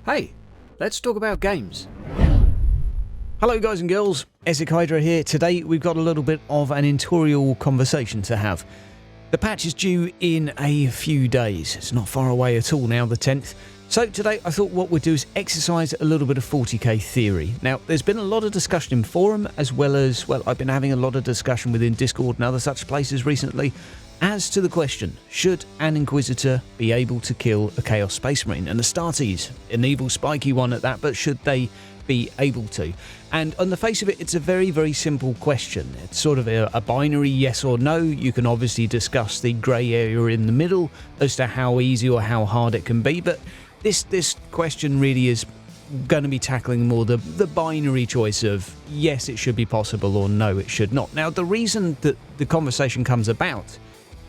Hey, let's talk about games. Hello guys and girls, Ezek Hydra here. Today we've got a little bit of an editorial conversation to have. The patch is due in a few days. It's not far away at all now, the 10th. So today I thought what we'd do is exercise a little bit of 40k theory. Now, there's been a lot of discussion in forum as well as, well, I've been having a lot of discussion within Discord and other such places recently as to the question, should an Inquisitor be able to kill a Chaos Space Marine? And Astartes, an evil spiky one at that, but should they be able to? And on the face of it, it's a very, very simple question. It's sort of a binary yes or no. You can obviously discuss the grey area in the middle as to how easy or how hard it can be, but this question really is going to be tackling more the binary choice of yes, it should be possible or no, it should not. Now, the reason that the conversation comes about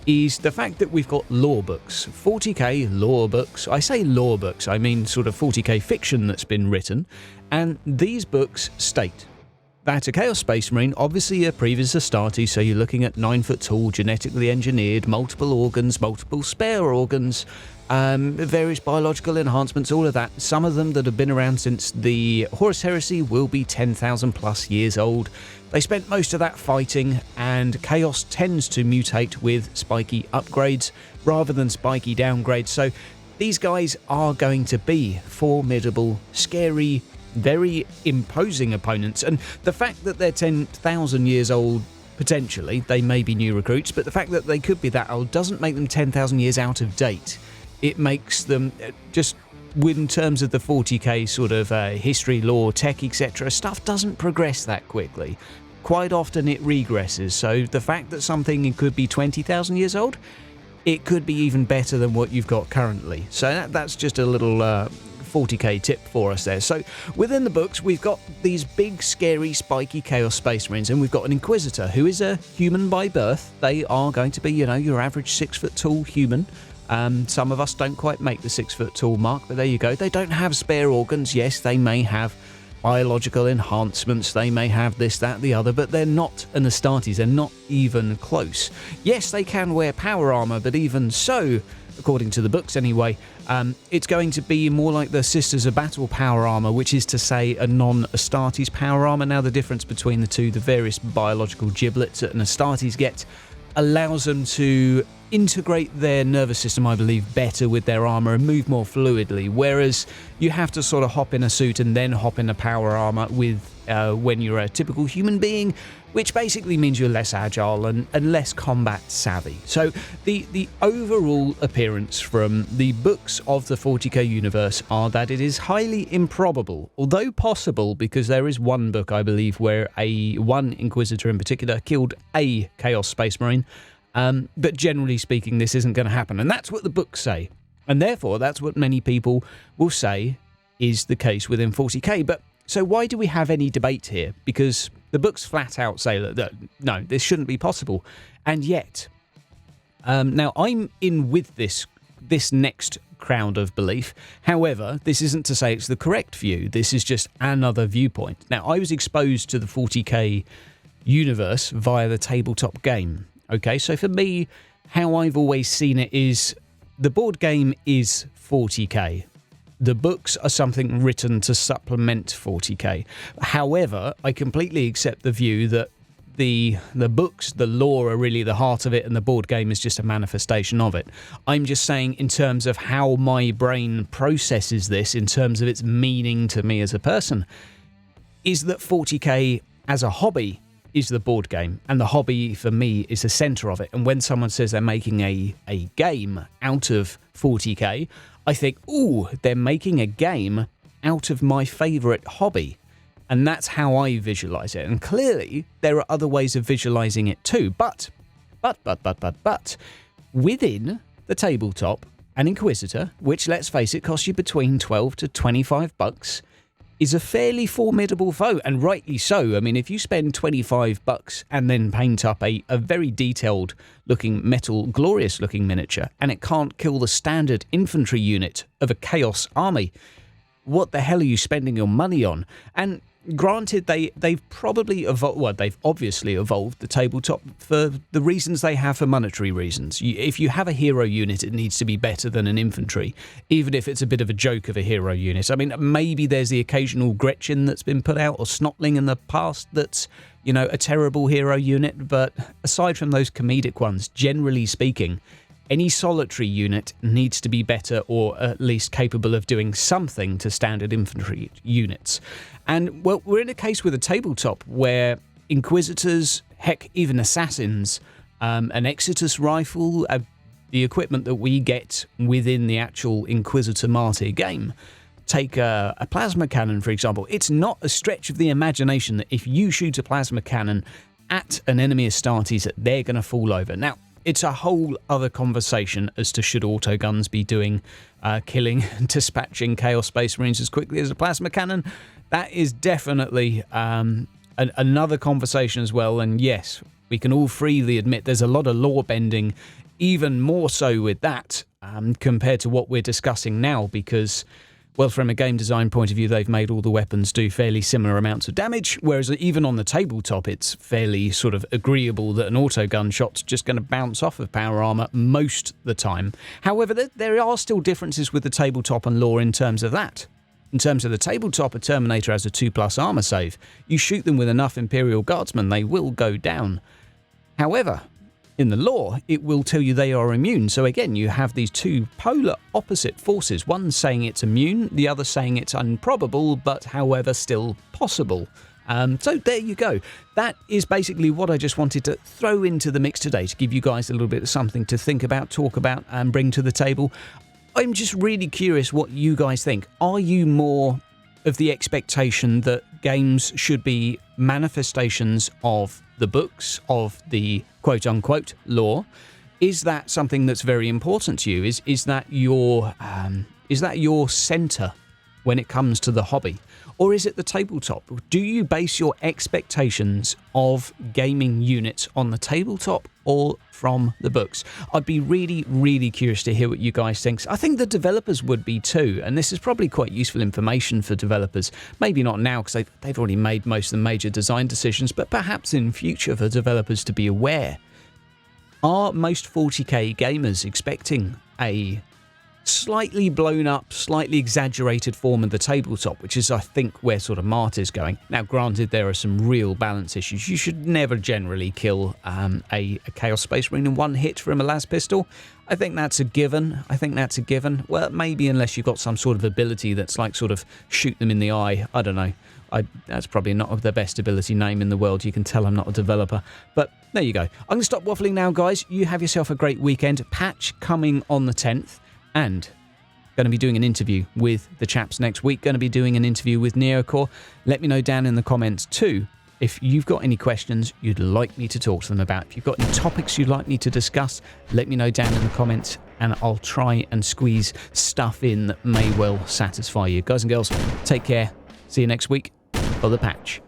is the fact that we've got lore books, 40k lore books. I say lore books, I mean sort of 40k fiction that's been written, and these books state that a Chaos Space Marine, obviously a previous Astartes, so you're looking at 9 foot tall, genetically engineered, multiple organs, multiple spare organs, various biological enhancements, all of that. Some of them that have been around since the Horus Heresy will be 10,000 plus years old. They spent most of that fighting, and Chaos tends to mutate with spiky upgrades rather than spiky downgrades. So these guys are going to be formidable, scary, very imposing opponents. And the fact that they're 10,000 years old, potentially, they may be new recruits, but the fact that they could be that old doesn't make them 10,000 years out of date. It makes them just, in terms of the 40k sort of history, lore, tech, etc., stuff doesn't progress that quickly. Quite often it regresses, so the fact that something could be 20,000 years old, it could be even better than what you've got currently. So that's just a little 40k tip for us there. So within the books, we've got these big, scary, spiky Chaos Space Marines, and we've got an Inquisitor who is a human by birth. They are going to be, you know, your average 6 foot tall human. Some of us don't quite make the 6 foot tall mark, but there you go. They don't have spare organs. Yes, they may have biological enhancements. They may have this, that, the other, but they're not an Astartes. They're not even close. Yes, they can wear power armor, but even so, according to the books anyway, it's going to be more like the Sisters of Battle power armor, which is to say a non-Astartes power armor. Now, the difference between the two, the various biological giblets that an Astartes gets, allows them to integrate their nervous system, I believe, better with their armor and move more fluidly, whereas you have to sort of hop in a suit and then hop in a power armor with when you're a typical human being, which basically means you're less agile and less combat savvy. So the overall appearance from the books of the 40k universe are that it is highly improbable, although possible, because there is one book, I believe, where one Inquisitor in particular killed a Chaos Space Marine. But generally speaking, this isn't going to happen. And that's what the books say. And therefore, that's what many people will say is the case within 40k. But so why do we have any debate here? Because the books flat out say that no, this shouldn't be possible. And yet, now I'm in with this next crowd of belief. However, this isn't to say it's the correct view. This is just another viewpoint. Now, I was exposed to the 40k universe via the tabletop game. Okay, so for me, how I've always seen it is the board game is 40k. The books are something written to supplement 40k. However, I completely accept the view that the books, the lore are really the heart of it, and the board game is just a manifestation of it. I'm just saying in terms of how my brain processes this, in terms of its meaning to me as a person, is that 40k as a hobby is the board game, and the hobby for me is the center of it. And when someone says they're making a game out of 40k, I think, ooh, they're making a game out of my favorite hobby. And that's how I visualize it. And clearly there are other ways of visualizing it too. But within the tabletop, an Inquisitor, which, let's face it, costs you between 12 to 25 bucks, is a fairly formidable foe, and rightly so. I mean, if you spend 25 bucks and then paint up a very detailed looking metal, glorious looking miniature, and it can't kill the standard infantry unit of a Chaos army, what the hell are you spending your money on? And granted, they've probably evolved. Well, they've obviously evolved the tabletop for the reasons they have, for monetary reasons. If you have a hero unit, it needs to be better than an infantry, even if it's a bit of a joke of a hero unit. I mean, maybe there's the occasional Gretchen that's been put out, or Snotling in the past that's, you know, a terrible hero unit. But aside from those comedic ones, generally speaking, any solitary unit needs to be better, or at least capable of doing something to standard infantry units. And, well, we're in a case with a tabletop where Inquisitors, heck, even Assassins, an Exodus rifle, the equipment that we get within the actual Inquisitor Martyr game. Take a plasma cannon, for example. It's not a stretch of the imagination that if you shoot a plasma cannon at an enemy Astartes, that they're going to fall over. Now, it's a whole other conversation as to should autoguns be doing killing and dispatching Chaos Space Marines as quickly as a plasma cannon. That is definitely another conversation as well. And yes, we can all freely admit there's a lot of lore bending, even more so with that compared to what we're discussing now, because, well, from a game design point of view, they've made all the weapons do fairly similar amounts of damage, whereas even on the tabletop, it's fairly sort of agreeable that an autogun shot's just going to bounce off of power armor most of the time. However, there are still differences with the tabletop and lore in terms of that. In terms of the tabletop, a Terminator has a 2+ armor save. You shoot them with enough Imperial Guardsmen, they will go down. However, in the lore, it will tell you they are immune. So again, you have these two polar opposite forces. One saying it's immune, the other saying it's improbable, but however still possible. So there you go. That is basically what I just wanted to throw into the mix today to give you guys a little bit of something to think about, talk about, and bring to the table. I'm just really curious what you guys think. Are you more of the expectation that games should be manifestations of the books, of the quote-unquote lore? Is that something that's very important to you? Is that your centre when it comes to the hobby? Or is it the tabletop? Do you base your expectations of gaming units on the tabletop or from the books? I'd be really, really curious to hear what you guys think. I think the developers would be too, and this is probably quite useful information for developers. Maybe not now, because they've already made most of the major design decisions, but perhaps in future for developers to be aware. Are most 40k gamers expecting a slightly blown up, slightly exaggerated form of the tabletop, which is, I think, where sort of Martyr's going? Now, granted, there are some real balance issues. You should never generally kill a Chaos Space Marine in one hit from a las pistol. I think that's a given. Well, maybe unless you've got some sort of ability that's like sort of shoot them in the eye. I don't know. That's probably not the best ability name in the world. You can tell I'm not a developer. But there you go. I'm going to stop waffling now, guys. You have yourself a great weekend. Patch coming on the 10th. And going to be doing an interview with the chaps next week. Going to be doing an interview with Neocore. Let me know down in the comments too if you've got any questions you'd like me to talk to them about. If you've got any topics you'd like me to discuss, let me know down in the comments and I'll try and squeeze stuff in that may well satisfy you. Guys and girls, take care. See you next week for the patch.